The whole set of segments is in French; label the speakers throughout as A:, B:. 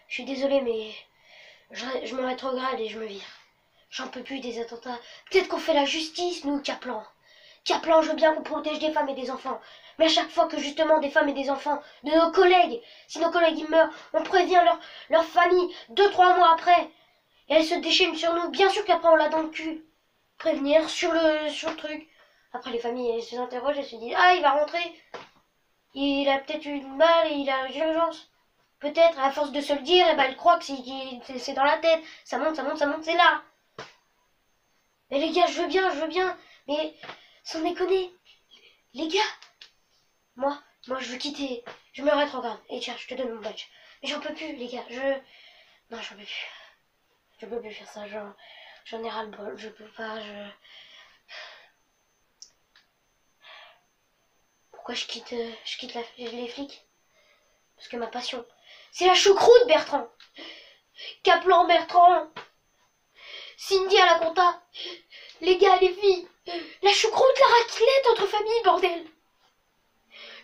A: Je suis désolé, mais je me rétrograde et je me vire. J'en peux plus des attentats. Peut-être qu'on fait la justice, nous, Kaplan. Kaplan, je veux bien qu'on protège des femmes et des enfants. Mais à chaque fois que justement des femmes et des enfants de nos collègues, si nos collègues ils meurent, on prévient leur famille 2-3 mois après. Et elles se déchaînent sur nous. Bien sûr qu'après on l'a dans le cul. Prévenir sur le truc. Après les familles elles se interrogent, elles se disent ah il va rentrer. Il a peut-être eu une balle et il a l'urgence. Peut-être à force de se le dire, et ben elle croit que c'est dans la tête. Ça monte, ça monte, ça monte, c'est là. Mais les gars, je veux bien. Mais sans déconner. Les gars. Moi je veux quitter. Je me rétrograde. Et tiens, je te donne mon badge. Mais j'en peux plus, les gars. Non, j'en peux plus. Je peux plus faire ça. J'en ai ras le bol. Je peux pas. Pourquoi je quitte les flics? Parce que ma passion, c'est la choucroute, Bertrand. Kaplan, Bertrand. Cindy à la compta. Les gars, les filles. La choucroute, la raclette entre familles, bordel.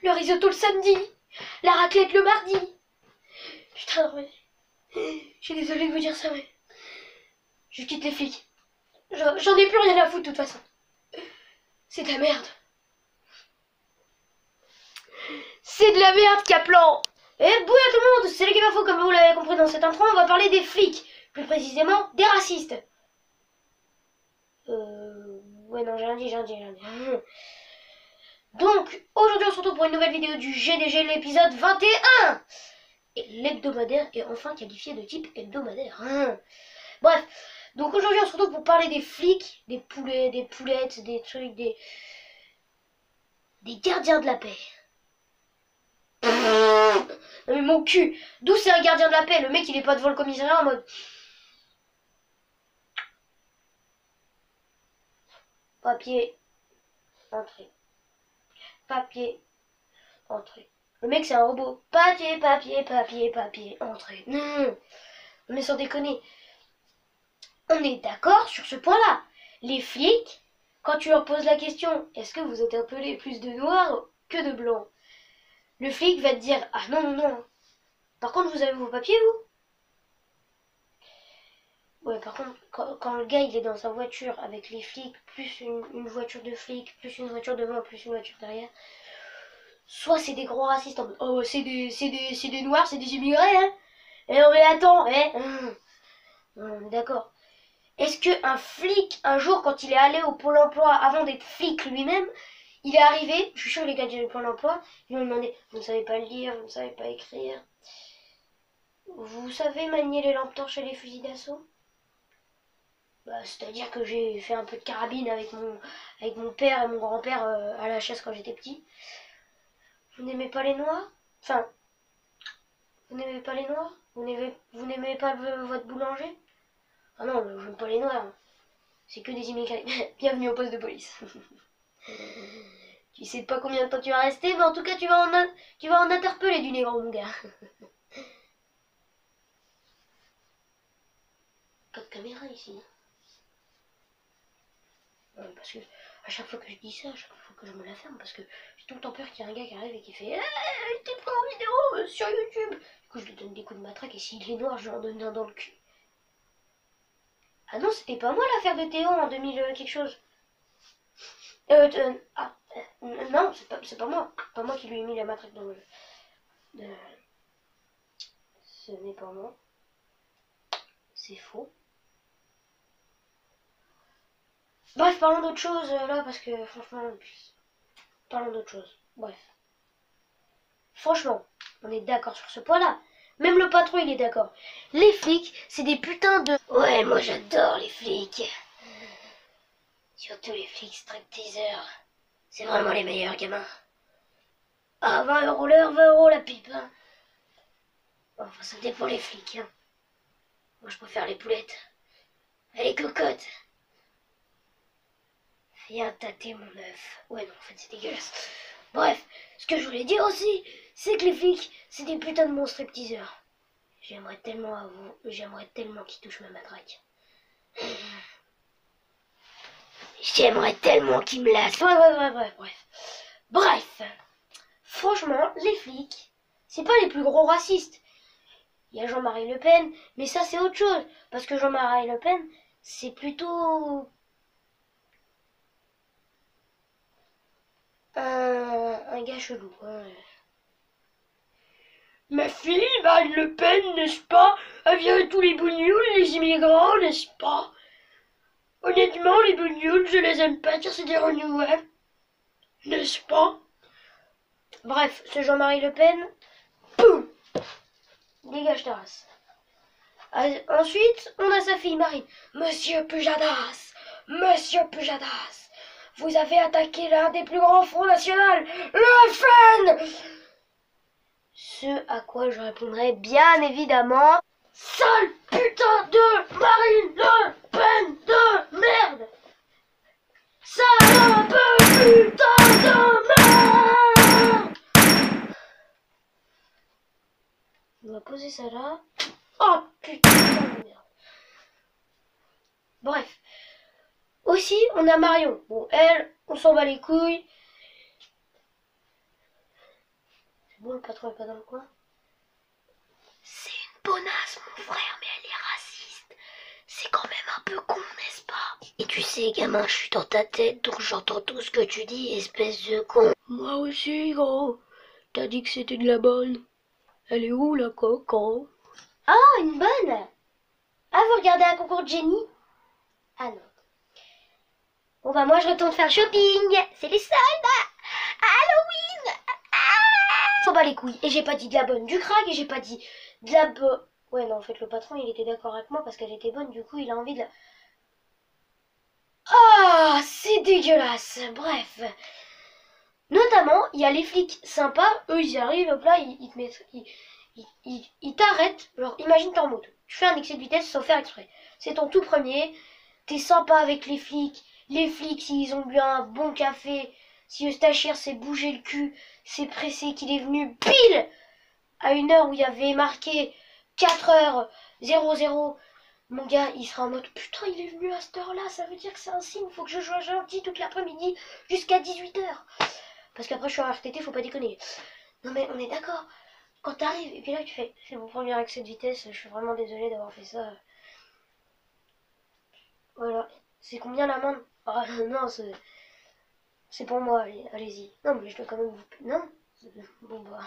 A: Le risotto le samedi. La raclette le mardi. Putain, mais... Je suis désolée de vous dire ça, mais... Je quitte les flics. J'en ai plus rien à foutre, de toute façon. C'est de la merde. C'est de la merde, Kaplan. Et bouille à tout le monde, c'est le Game Info, comme vous l'avez compris dans cette intro, on va parler des flics. Plus précisément, des racistes. Ouais, non, j'ai rien dit. Donc, aujourd'hui, on se retrouve pour une nouvelle vidéo du GDG, l'épisode 21. Et l'hebdomadaire est enfin qualifié de type hebdomadaire. Bref, donc aujourd'hui, on se retrouve pour parler des flics, des poulets, des poulettes, des trucs, des gardiens de la paix. Non mais mon cul, d'où c'est un gardien de la paix? Le mec, il est pas devant le commissariat en mode... Papier, entrée. Papier, entrée. Le mec, c'est un robot. Papier, entrée. Non, mais sans déconner. On est d'accord sur ce point-là. Les flics, quand tu leur poses la question, est-ce que vous interpellez plus de noirs que de blancs? Le flic va te dire, ah non. Par contre, vous avez vos papiers, vous? Ouais, par contre, quand le gars il est dans sa voiture avec les flics, plus une voiture de flics, plus une voiture devant, plus une voiture derrière, soit c'est des gros racistes en mode, oh c'est des noirs, c'est des immigrés, hein. Et non mais attends, d'accord. Est-ce qu'un flic, un jour, quand il est allé au Pôle emploi avant d'être flic lui-même, il est arrivé, je suis sûr les gars du Pôle emploi, ils lui ont demandé, vous ne savez pas lire, vous ne savez pas écrire, vous savez manier les lampes torches et les fusils d'assaut? Bah, c'est-à-dire que j'ai fait un peu de carabine avec mon père et mon grand-père à la chasse quand j'étais petit. Vous n'aimez pas les noirs? Enfin, vous n'aimez pas les noirs? Vous n'aimez pas votre boulanger? Ah non, je n'aime pas les noirs. C'est que des immigrés. Bienvenue au poste de police. Tu sais pas combien de temps tu vas rester, mais en tout cas tu vas en interpeller du négro, mon gars. Pas de caméra ici. Parce que à chaque fois que je dis ça, à chaque fois que je me la ferme, parce que j'ai tout le temps peur qu'il y ait un gars qui arrive et qui fait t'es pas en vidéo sur YouTube. Du coup je lui donne des coups de matraque et s'il est noir je lui en donne un dans le cul. Ah non, c'était pas moi l'affaire de Théo en 2000 quelque chose. Non, c'est pas moi. Pas moi qui lui ai mis la matraque dans le... Ce n'est pas moi. C'est faux. Bref, parlons d'autre chose là, parce que franchement... Parlons d'autre chose. Bref. Franchement, on est d'accord sur ce point-là. Même le patron, il est d'accord. Les flics, c'est des putains de... Ouais, moi j'adore les flics. Surtout les flics stripteaseurs. C'est vraiment les meilleurs gamins. Ah, 20 € l'heure, 20 € la pipe. Hein. Enfin, ça dépend les flics. Hein. Moi, je préfère les poulettes. Elle est cocotte. Viens tâter mon œuf. Ouais, non, en fait, c'est dégueulasse. Bref, ce que je voulais dire aussi, c'est que les flics, c'est des putains de monstres stripteaseurs. J'aimerais tellement qu'ils touchent ma matraque. J'aimerais tellement qu'ils me lassent. Bref. Franchement, les flics, c'est pas les plus gros racistes. Il y a Jean-Marie Le Pen, mais ça c'est autre chose. Parce que Jean-Marie Le Pen, c'est plutôt un gars chelou. Hein. Ma fille, Marine Le Pen, n'est-ce pas? Elle vient de tous les bougnoules, les immigrants, n'est-ce pas? Honnêtement, les bougnoules, je les aime pas, car c'est des renouvelés. N'est-ce pas? Bref, ce Jean-Marie Le Pen, boum! Dégage ta race. Ensuite, on a sa fille Marine. Monsieur Pujadas, Monsieur Pujadas, vous avez attaqué l'un des plus grands fronts nationaux, le FN. Ce à quoi je répondrai bien évidemment, sale putain de Marine Le Pen de merde. Salope putain de merde. On va poser ça là. Oh putain de merde. Bref. Aussi, on a Marion. Bon, elle, on s'en bat les couilles. C'est bon, le patron est pas dans le coin. C'est une bonasse, mon frère, mais elle est raciste. C'est quand même un peu con, n'est-ce pas? Et tu sais, gamin, je suis dans ta tête, donc j'entends tout ce que tu dis, espèce de con. Moi aussi, gros. T'as dit que c'était de la bonne. Elle est où, la coco? Ah, une bonne. Ah, vous regardez un concours de génie? Ah non. Bon bah moi je retourne faire shopping. C'est les soldes. Halloween. Ah, s'en bat les couilles. Et j'ai pas dit de la bonne du crack et j'ai pas dit de la bonne. Ouais non en fait le patron il était d'accord avec moi parce qu'elle était bonne. Du coup il a envie de la... Ah c'est dégueulasse. Bref. Notamment il y a les flics sympas. Eux ils y arrivent. Hop là ils te mettent... Ils t'arrêtent. Genre imagine t'es en moto. Tu fais un excès de vitesse sans faire exprès. C'est ton tout premier. T'es sympa avec les flics. Les flics, s'ils ont bu un bon café, si Eustachir s'est bougé le cul, s'est pressé qu'il est venu pile à une heure où il y avait marqué 4h00, mon gars, il sera en mode putain, il est venu à cette heure-là, ça veut dire que c'est un signe, il faut que je joue gentil toute l'après-midi jusqu'à 18h. Parce qu'après, je suis en RTT, faut pas déconner. Non, mais on est d'accord. Quand t'arrives, et puis là, tu fais c'est mon premier excès de vitesse, je suis vraiment désolé d'avoir fait ça. Voilà. C'est combien l'amende? Ah non, c'est pour moi, allez-y. Non, mais je dois quand même vous... Non? Bon bah...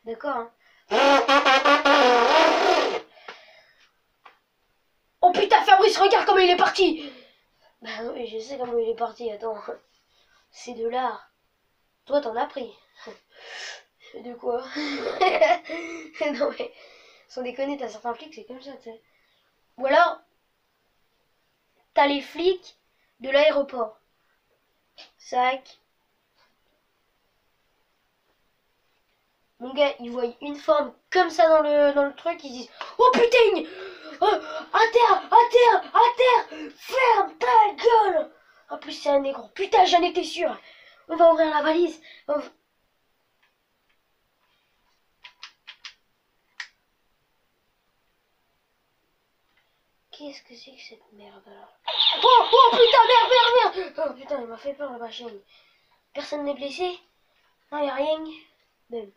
A: D'accord, hein. Oh putain, Fabrice, regarde comment il est parti! Bah oui, je sais comment il est parti, attends. C'est de l'art. Toi, t'en as pris. De quoi? Non mais... Sans déconner, t'as certains flics, c'est comme ça, tu sais. Ou alors... T'as les flics de l'aéroport. Sac. Mon gars, ils voient une forme comme ça dans le truc, ils disent oh putain, oh, à terre, à terre, à terre, ferme ta gueule. En plus c'est un négro, putain j'en étais sûr. On va ouvrir la valise. Qu'est-ce que c'est que cette merde là? Oh putain, merde, merde, merde. Oh putain, il m'a fait peur la machine. Personne n'est blessé? Non, y'a rien. Même.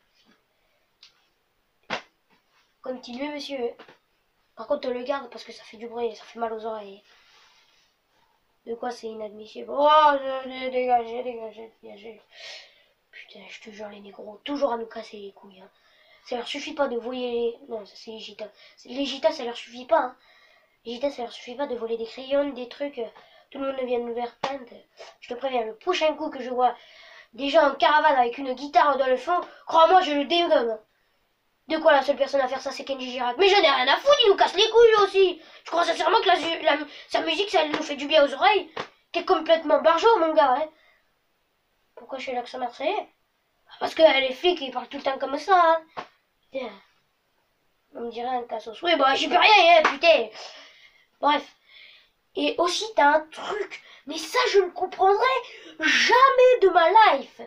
A: Continuez, monsieur. Par contre, le garde parce que ça fait du bruit, ça fait mal aux oreilles. De quoi c'est inadmissible? Oh, dégagez, dégagez, dégagez. Putain, je te jure, les négros, toujours à nous casser les couilles. Hein. Ça leur suffit pas de voler... Non, ça c'est les gitas. Les gitas, ça leur suffit pas. Hein. Les gitas, ça leur suffit pas de voler des crayons, des trucs. Tout le monde vient de nous faire peindre. Je te préviens, le prochain coup que je vois des gens en caravane avec une guitare dans le fond, crois-moi, je le dégomme. De quoi la seule personne à faire ça, c'est Kenji Girac. Mais je n'ai rien à foutre, il nous casse les couilles aussi. Je crois sincèrement que sa musique, ça nous fait du bien aux oreilles. T'es complètement barjot, mon gars, hein. Pourquoi je suis l'accent marseillais? Parce que les flics, ils parlent tout le temps comme ça, hein. Putain. On me dirait un cassos. Oui, bah, j'y peux rien, hein, putain. Bref. Et aussi, t'as un truc. Mais ça, je ne comprendrai jamais de ma life.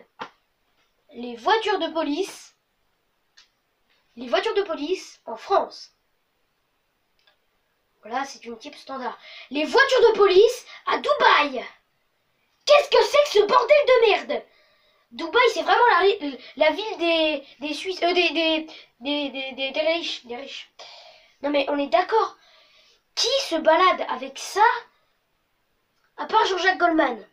A: Les voitures de police... Les voitures de police en France. Voilà, c'est une type standard. Les voitures de police à Dubaï. Qu'est-ce que c'est que ce bordel de merde? Dubaï, c'est vraiment la ville des Suisses, des riches, des riches. Non mais on est d'accord. Qui se balade avec ça, à part Jean-Jacques Goldman?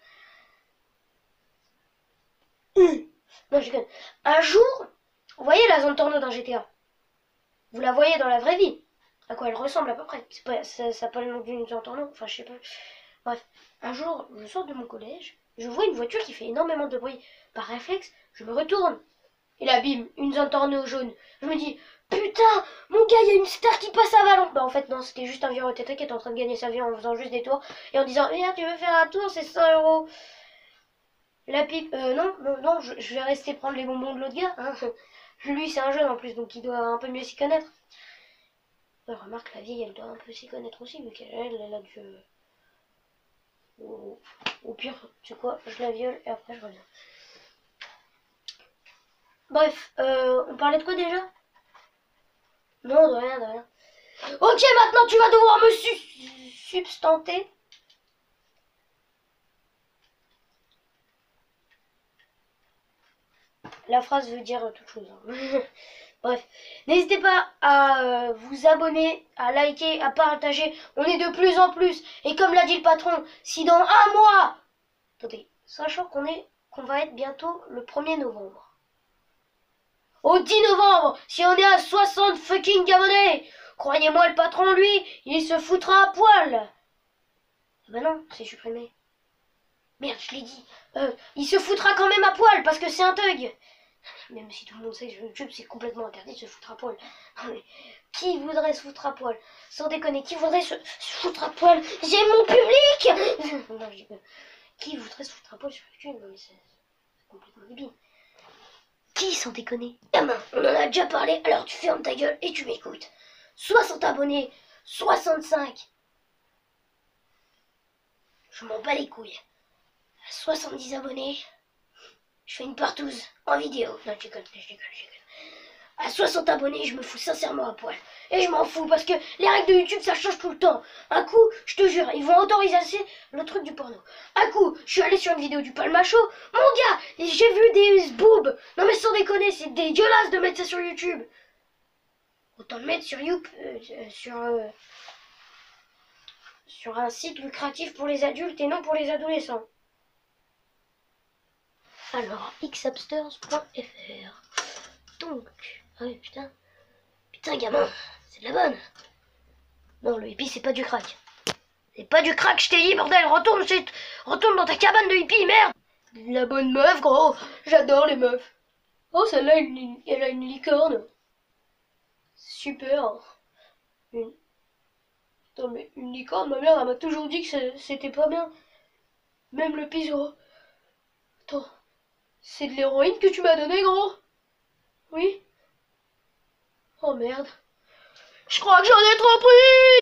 A: Non, je déconne. Un jour, vous voyez la zone Torno dans GTA? Vous la voyez dans la vraie vie? À quoi elle ressemble à peu près? C'est pas, ça n'a pas le nom d'une zone Torno, enfin je sais pas. Bref, un jour, je sors de mon collège, je vois une voiture qui fait énormément de bruit. Par réflexe, je me retourne. Et là, bim, une zone Torno jaune. Je me dis, putain, mon gars, il y a une star qui passe à Valence. Bah en fait non, c'était juste un vieux retraité qui était en train de gagner sa vie en faisant juste des tours. Et en disant, viens, tu veux faire un tour, c'est 100 €. La pipe, non, je vais rester prendre les bonbons de l'autre gars. Hein. Lui, c'est un jeune en plus, donc il doit un peu mieux s'y connaître. Remarque, la vieille, elle doit un peu s'y connaître aussi, vu qu'elle a dû... Au pire, tu sais quoi, je la viole et après je reviens. Bref, on parlait de quoi déjà? Non, de rien, de rien. Ok, maintenant tu vas devoir me substanter. La phrase veut dire toute chose. Hein. Bref, n'hésitez pas à vous abonner, à liker, à partager. On est de plus en plus. Et comme l'a dit le patron, si dans un mois... Attendez, sachant qu'on va être bientôt le 1er novembre. Au 10 novembre, si on est à 60 fucking abonnés, croyez-moi, le patron, lui, il se foutra à poil. Ah bah non, c'est supprimé. Merde, je l'ai dit. Il se foutra quand même à poil parce que c'est un thug. Même si tout le monde sait que sur YouTube c'est complètement interdit de se foutre à poil. Qui voudrait se foutre à poil? Sans déconner, qui voudrait se foutre à poil? J'aime mon public. Non, je dis pas. Qui voudrait se foutre à poil sur YouTube? Non mais c'est complètement débile. Qui, sans déconner? Gamin, on en a déjà parlé, alors tu fermes ta gueule et tu m'écoutes. 60 abonnés, 65. Je m'en bats les couilles. À 70 abonnés, je fais une partouze en vidéo. Non, je déconne. À 60 abonnés, je me fous sincèrement à poil. Et je m'en fous parce que les règles de YouTube, ça change tout le temps. Un coup, je te jure, ils vont autoriser le truc du porno. Un coup, je suis allé sur une vidéo du palmacho. Mon gars, j'ai vu des boobs. Non mais sans déconner, c'est dégueulasse de mettre ça sur YouTube. Autant le mettre sur YouTube, sur un site lucratif pour les adultes et non pour les adolescents. Alors, xabsters.fr. Donc, ah oui, putain gamin, c'est de la bonne. Non, le hippie c'est pas du crack. C'est pas du crack, je t'ai dit, bordel, retourne dans ta cabane de hippie, merde. La bonne meuf, gros, j'adore les meufs. Oh, celle-là, elle a une licorne. Super. Attends, mais une licorne, ma mère, elle m'a toujours dit que c'était pas bien. Même le piso. Attends, c'est de l'héroïne que tu m'as donné, gros? Oui? Oh merde. Je crois que j'en ai trop pris.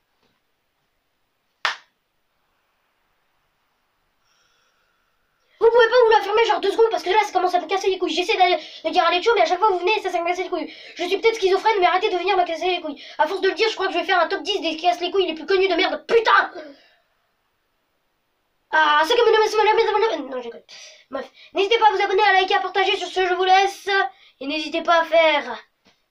A: Vous pouvez pas vous la fermer genre 2 secondes parce que là ça commence à me casser les couilles. J'essaie de dire à Alecho mais à chaque fois vous venez et ça me casse les couilles. Je suis peut-être schizophrène mais arrêtez de venir me casser les couilles. À force de le dire je crois que je vais faire un top 10 des casse les couilles les plus connus de merde. Putain. Ah, c'est comme une... Non, j'écoute. Bref, n'hésitez pas à vous abonner, à liker, à partager. Sur ce, je vous laisse. Et n'hésitez pas à faire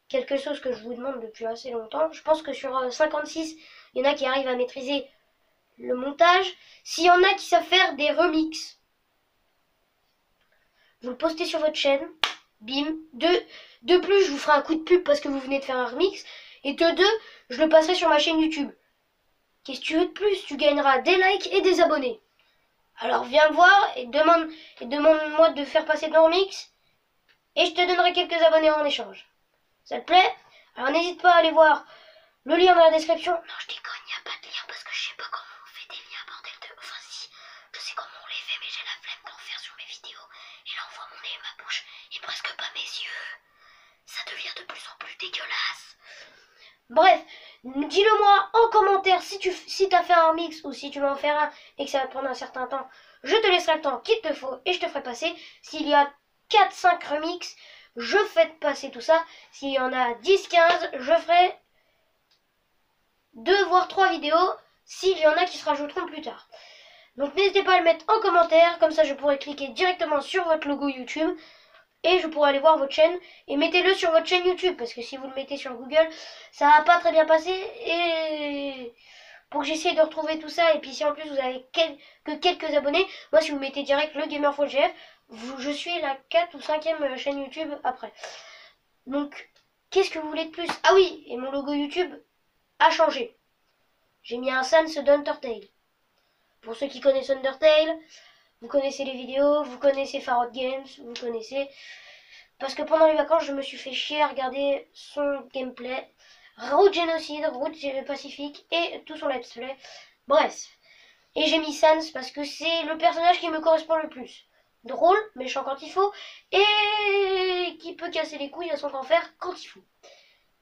A: quelque chose que je vous demande depuis assez longtemps. Je pense que sur 56, il y en a qui arrivent à maîtriser le montage. S'il y en a qui savent faire des remixes, vous le postez sur votre chaîne. Bim. De plus, je vous ferai un coup de pub parce que vous venez de faire un remix. Et de deux, je le passerai sur ma chaîne YouTube. Qu'est-ce que tu veux de plus? Tu gagneras des likes et des abonnés. Alors viens me voir et demande-moi de faire passer ton remix et je te donnerai quelques abonnés en échange. Ça te plaît? Alors n'hésite pas à aller voir le lien dans la description. Non, je déconne, il n'y a pas de lien parce que je sais pas comment on fait des liens, bordel de... Enfin si, je sais comment on les fait mais j'ai la flemme d'en faire sur mes vidéos. Et là on voit mon nez et ma bouche et presque pas mes yeux. Ça devient de plus en plus dégueulasse. Bref, dis-le moi en commentaire si t'as fait un remix ou si tu veux en faire un et que ça va te prendre un certain temps. Je te laisserai le temps qu'il te faut et je te ferai passer. S'il y a 4-5 remix, je fais passer tout ça. S'il y en a 10-15, je ferai 2 voire 3 vidéos s'il y en a qui se rajouteront plus tard. Donc n'hésitez pas à le mettre en commentaire, comme ça je pourrai cliquer directement sur votre logo YouTube et je pourrai aller voir votre chaîne. Et mettez-le sur votre chaîne YouTube, parce que si vous le mettez sur Google, ça va pas très bien passer. Et pour que j'essaie de retrouver tout ça, et puis si en plus vous avez que quelques abonnés, moi si vous mettez direct le GamerFallGF, je suis la 4 ou 5e chaîne YouTube après. Donc qu'est-ce que vous voulez de plus? Ah oui, et mon logo YouTube a changé. J'ai mis un Sans d'Undertale. Pour ceux qui connaissent Undertale, vous connaissez les vidéos, vous connaissez Farod Games, vous connaissez... Parce que pendant les vacances, je me suis fait chier à regarder son gameplay. Route Génocide, Route Pacifique et tout son let's play. Bref. Et j'ai mis Sans parce que c'est le personnage qui me correspond le plus. Drôle, méchant quand il faut, et qui peut casser les couilles à son grand frère quand il faut.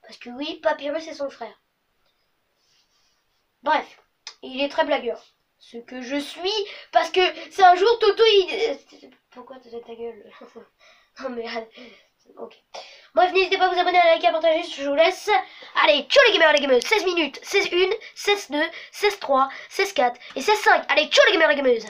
A: Parce que oui, Papyrus c'est son frère. Bref, il est très blagueur. Ce que je suis, parce que c'est un jour Toto il... Pourquoi t'as ta gueule? Non mais... Ok. Bref, n'hésitez pas à vous abonner, à liker, à partager, je vous laisse. Allez, ciao les gamers et les gameuses. 16 minutes, 16-1, 16-2, 16-3, 16-4 et 16-5. Allez, ciao les gamers et les gameuses.